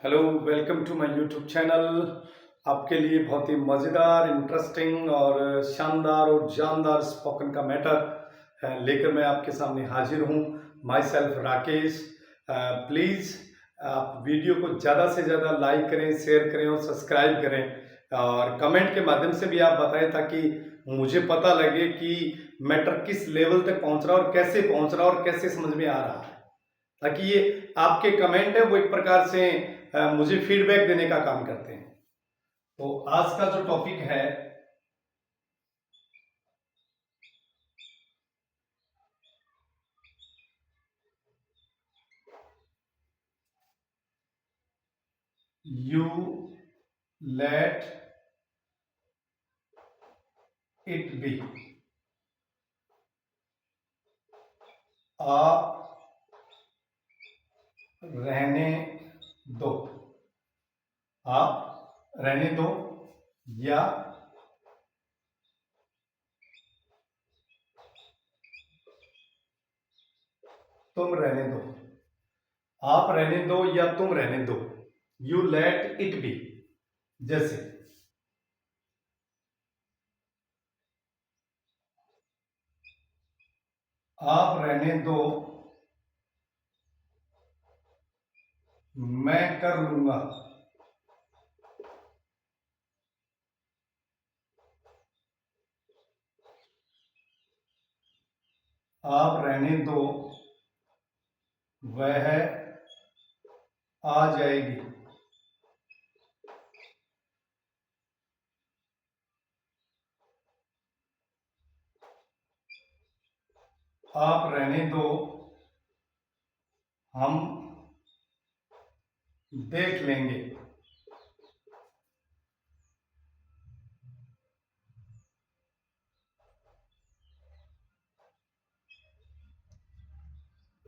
Hello, welcome to my YouTube channel. आपके लिए बहुत ही मज़ेदार, इंटरेस्टिंग और शानदार और जानदार स्पोकन का मैटर लेकर मैं आपके सामने हाजिर हूँ। My self Rakesh. प्लीज़ आप वीडियो को ज़्यादा से ज़्यादा लाइक करें, शेयर करें और सब्सक्राइब करें और कमेंट के माध्यम से भी आप बताएं ताकि मुझे पता लगे कि मैटर किस लेवल तक पहुँच रहा है और कैसे पहुँच रहा है और कैसे समझ में आ रहा है, ताकि ये आपके कमेंट है वो एक प्रकार से मुझे फीडबैक देने का काम करते हैं। तो आज का जो टॉपिक है यू लेट इट बी। आप रहने दो। आप रहने दो या तुम रहने दो। आप रहने दो या तुम रहने दो। You let it B. जैसे आप रहने दो, मैं कर लूंगा। आप रहने दो, वह आ जाएगी। आप रहने दो, हम देख लेंगे।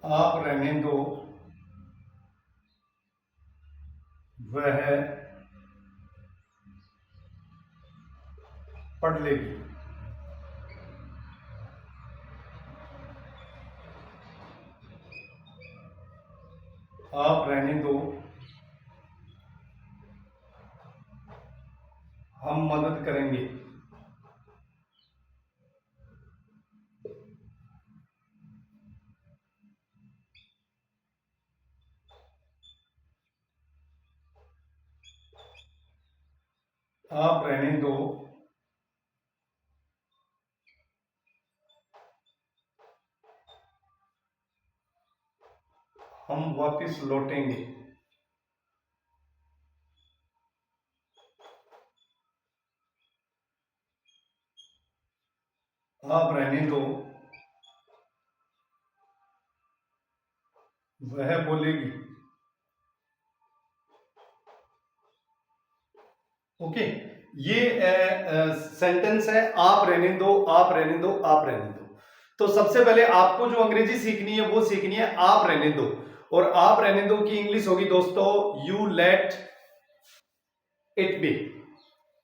आप रहने दो, वह पढ़ लेगी। आप रहने दो, हम मदद करेंगे। आप रहने दो, हम वापस लौटेंगे। आप रहने दो, वह बोलेगी। ओके, ये सेंटेंस है आप रहने दो, आप रहने दो, आप रहने दो। तो सबसे पहले आपको जो अंग्रेजी सीखनी है वो सीखनी है आप रहने दो। और आप रहने दो की इंग्लिश होगी दोस्तों यू लेट इट बी।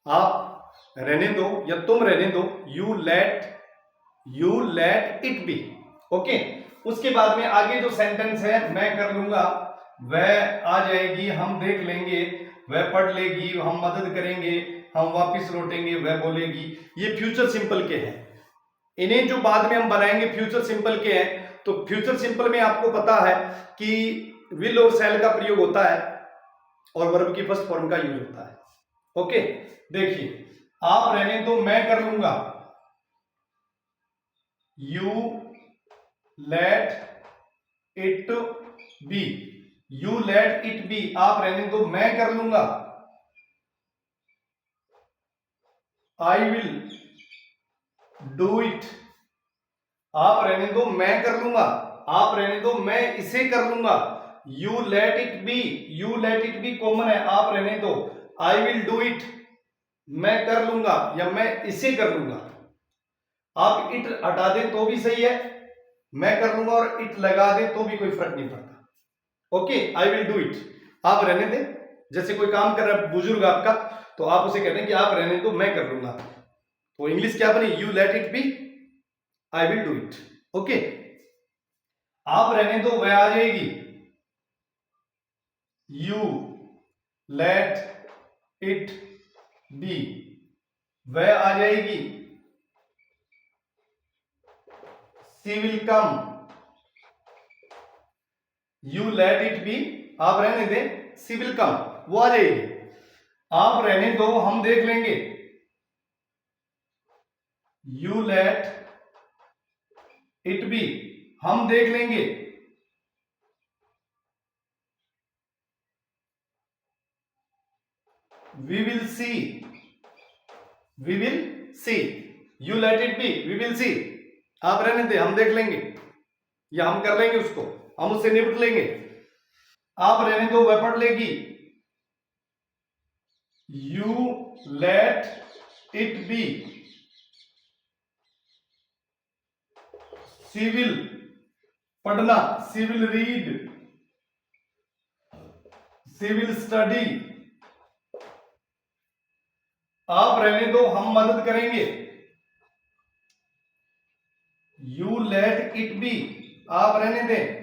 आप रहने दो या तुम रहने दो, you let it B. Okay, उसके बाद में आगे जो सेंटेंस है मैं कर लूंगा, वह आ जाएगी, हम देख लेंगे, वह पढ़ लेगी, हम मदद करेंगे, हम वापस लौटेंगे, वह बोलेगी। ये फ्यूचर सिंपल के हैं। इन्हें जो बाद में हम बनाएंगे फ्यूचर सिंपल के हैं। तो फ्यूचर सिंपल में आपको पता है कि विल और शैल का प्रयोग होता है और वर्ब की फर्स्ट फॉर्म का यूज होता है। ओके, देखिए, आप रहने दो, मैं कर लूंगा। You let it B. You let it B, आप रहने दो, मैं कर लूंगा। I will do it. आप रहने दो, मैं कर लूंगा। आप रहने दो, मैं इसे कर लूंगा। You let it B. You let it B common है, आप रहने दो। आई विल डू इट, मैं कर लूंगा या मैं इसे कर लूंगा। आप इट हटा दें तो भी सही है, मैं कर लूंगा, और इट लगा दें तो भी कोई फर्क नहीं पड़ता। Okay, I will do it, आप रहने दें। जैसे कोई काम कर रहा है बुजुर्ग आपका, तो आप उसे कहते हैं कि आप रहने दो, मैं कर लूंगा। तो इंग्लिश क्या बनी? You let it B, I will do it. Okay, आप रहने दो, वह आ जाएगी। यू लेट इट बी, वह आ जाएगी, she will come, you let it B, आप रहने दें, शी विल कम, वो आ जाएगी। आप रहने दो, हम देख लेंगे, यू लेट इट बी, हम देख लेंगे, we will see, we will see, you let it be, we will see, आप रहने दे, हम देख लेंगे, या हम कर लेंगे उसको, हम उससे निपट लेंगे। आप रहने दो, वह पढ़ लेगी, you let it be, she will, पढ़ना, she will read, she will study, आप रहने दो, हम मदद करेंगे, यू लेट इट बी, आप रहने दें,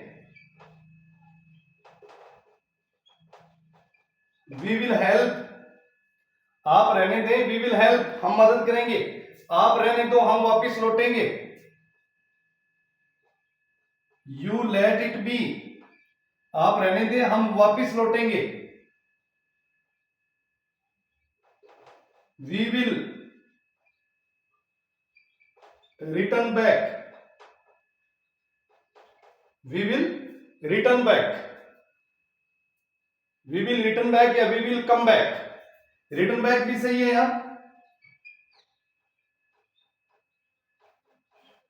वी विल हेल्प, आप रहने दें, वी विल हेल्प, हम मदद करेंगे, आप रहने दो, हम वापस लौटेंगे, यू लेट इट बी, आप रहने दें, हम वापस लौटेंगे, we will return back, we will return back, we will return back या we will come back, return back भी सही है, यहां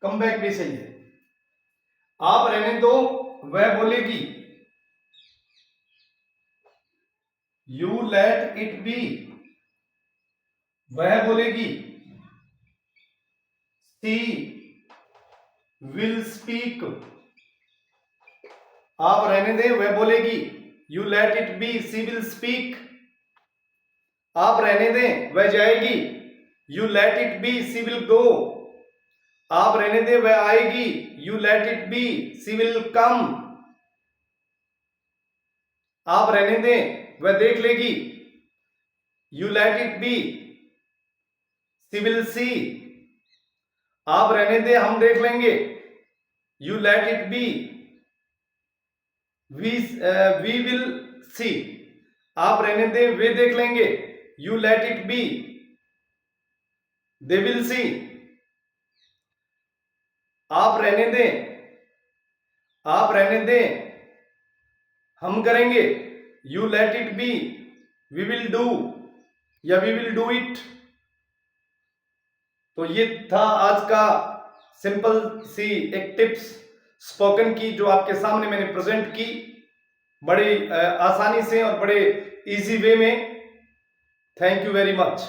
कम बैक भी सही है। आप रहने दो, वह बोलेगी, यू लेट इट बी, वह बोलेगी, सी विल स्पीक, आप रहने दें, वह बोलेगी, you let it be, she will speak, आप रहने दें, वह जाएगी, you let it be, she will go, आप रहने दें, वह आएगी, you let it be, she will come, आप रहने दें, वह देख लेगी, you let it be, she will see, आप रहने दें, हम देख लेंगे, you let it be, we will see, आप रहने दें, वे देख लेंगे, you let it B, they will see, आप रहने दें, आप रहने दें, हम करेंगे, you let it be, we will do या वी विल डू इट। तो ये था आज का सिंपल सी एक टिप्स स्पोकन की, जो आपके सामने मैंने प्रेजेंट की बड़ी आसानी से और बड़े इजी वे में। Thank you very much.